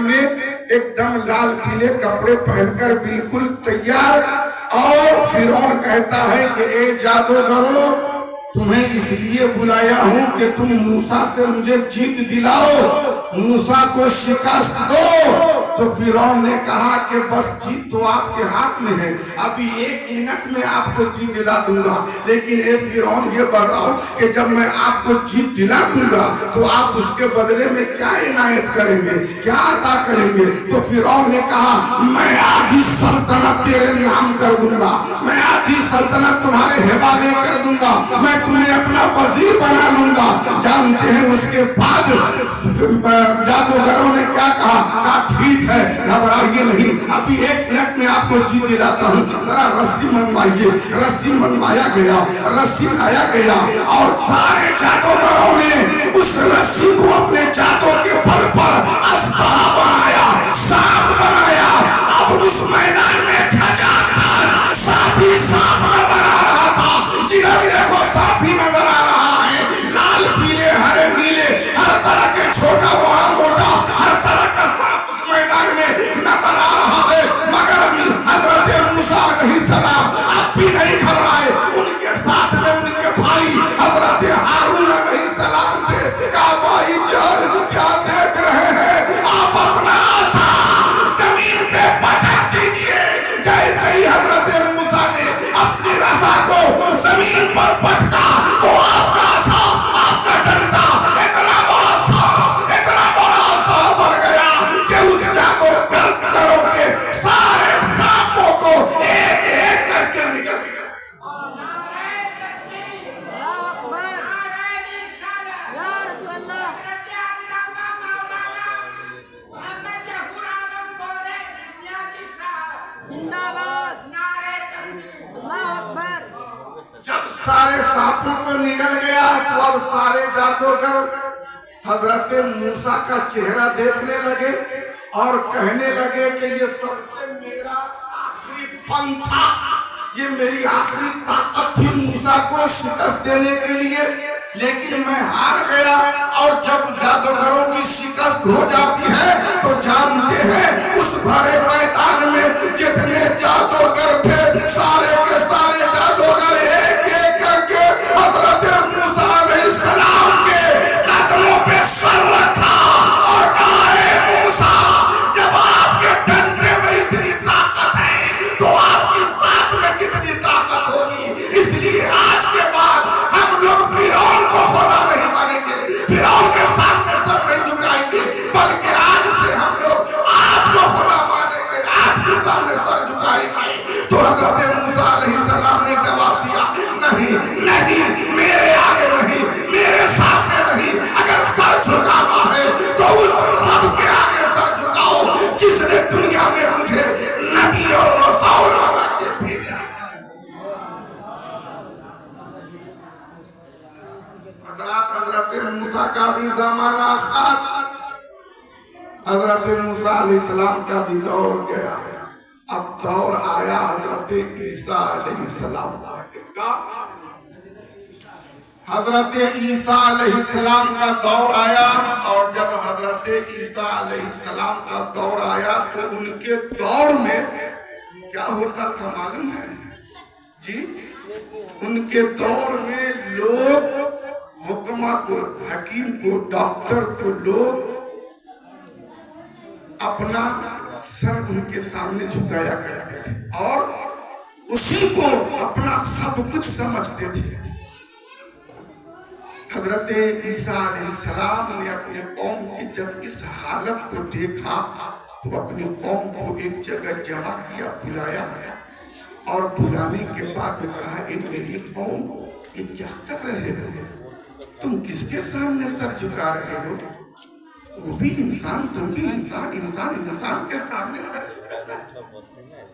میدان میں ایک دم لال پیلے کپڑے پہن کر بالکل تیار، اور فرعون کہتا ہے کہ اے جادوگروں، تمہیں اس لیے بلایا ہوں کہ تم موسیٰ سے مجھے جیت دلاؤ، موسیٰ کو شکست دو۔ تو فرعون نے کہا کہ بس جیت تو آپ کے ہاتھ میں ہے، ابھی 1 منٹ میں آپ کو جیت دلا دوں گا، لیکن اے فرعون یہ بتاؤ کہ جب میں آپ کو جیت دلا دوں گا تو آپ اس کے بدلے میں کیا عنایت کریں گے، کیا عطا کریں گے؟ تو فرعون نے کہا میں آدھی سلطنت تیرے نام کر دوں گا، میں آدھی سلطنت تمہارے حوالے کر دوں گا، میں تمہیں اپنا وزیر بنا لوں گا۔ جانتے ہیں اس کے بعد جادوگروں نے کیا کہا ٹھیک ہے، گھبرائیے نہیں، ابھی 1 منٹ میں آپ کو جیت دلاتا ہوں، ذرا رسی منوائیے۔ رسی منوایا گیا، رسی لایا گیا، اور سارے جادوگروں نے اس رسی کو اپنے جادو کے بل پر اسطح بنایا، سانپ بنایا۔ اب اس میدان میں کھجا تھا، سانپ ہی سانپ نظر آ رہا تھا، جدھر دیکھو سانپ ہی نظر آ رہا ہے، لال پیلے ہرے نیلے ہر طرح کے، چھوٹا بڑا موٹا ہر طرح کا سانپ اس میدان میں نظر آ رہا ہے، مگر حضرت موسیٰ علیہ السلام اب بھی نہیں گھبرائے۔ ان کے ساتھ میں ان کے بھائی حضرت ہارون علیہ السلام تھے۔ کہا بھائی جان کیا دیکھ رہے ہیں، آپ اپنا عصا زمین پہ پٹک دیجئے۔ جیسے ہی حضرت موسیٰ نے اپنی عصا کو زمین پر پٹکا تو آپ کا عصا، آپ کا ڈنڈا اتنا بڑا سانپ، اتنا بڑا عصا بن گیا کہ اس جادوگروں کے سارے سانپوں کو ایک ایک کر کے نکل گیا۔ جب سارے سانپوں کو نگل گیا تو اب سارے جادوگر حضرت موسیٰ کا چہرہ دیکھنے لگے اور کہنے لگے کہ یہ سب سے میرا آخری فن تھا، یہ میری آخری طاقت تھی موسیٰ کو شکست دینے کے لیے، لیکن میں ہار گیا۔ اور جب جادوگروں کی شکست ہو جاتی ہے تو جانتے ہیں اس بھرے میدان میں جتنے جادوگر تھے سارے کے سارے جادوگر ایک ایک کر کے حضرت موسیٰ علیہ السلام کے قدموں پہ سر رکھا اور کہا اے موسیٰ، جب آپ کے ڈنڈے میں اتنی طاقت ہے تو آپ کی ذات میں کتنی طاقت ہوگی، اس لیے آج کے بعد ہم لوگ فرعون کو خدا نہیں مانیں گے، فرعون کے سامنے سر نہیں جھکائیں گے، بلکہ آج سے ہم لوگ آپ کو خدا مانیں گے، آپ کے سامنے سر جھکائیں گے۔ تو حضرت موسیٰ علیہ السلام نے جواب دیا نہیں نہیں، میرے آگے نہیں، میرے سامنے نہیں، اگر سر جھکانا ہے تو اس رب کے آگے سر جھکاؤ جس نے دنیا میں مجھے نبی اور رسول بنا کے بھیجا۔ حضرت موسیٰ کا بھی زمانہ خط، حضرت موسیٰ علیہ السلام کا بھی دور گیا، اب دور آیا حضرت عیسیٰ علیہ السلام کا۔ کس کا؟ حضرت عیسیٰ علیہ السلام کا دور آیا، اور جب حضرت عیسیٰ علیہ السلام کا دور آیا تو ان کے دور میں کیا ہوتا تھا معلوم ہے جی؟ ان کے دور میں لوگ حکمہ کو، حکیم کو، ڈاکٹر کو، لوگ اپنا سر ان کے سامنے جھکایا کرتے تھے اور اسی کو اپنا سب کچھ سمجھتے تھے۔ حضرت عیسیٰ علیہ السلام نے اپنے قوم کی جب اس حالت کو دیکھا تو اپنی قوم کو ایک جگہ جمع کیا، بلایا، اور بلانے کے بعد کہا اے میری قوم، یہ کیا کر رہے ہو؟ تم کس کے سامنے سر جھکا رہے ہو؟ وہ بھی انسان، تم بھی انسان، انسان کے سامنے سر جھکا۔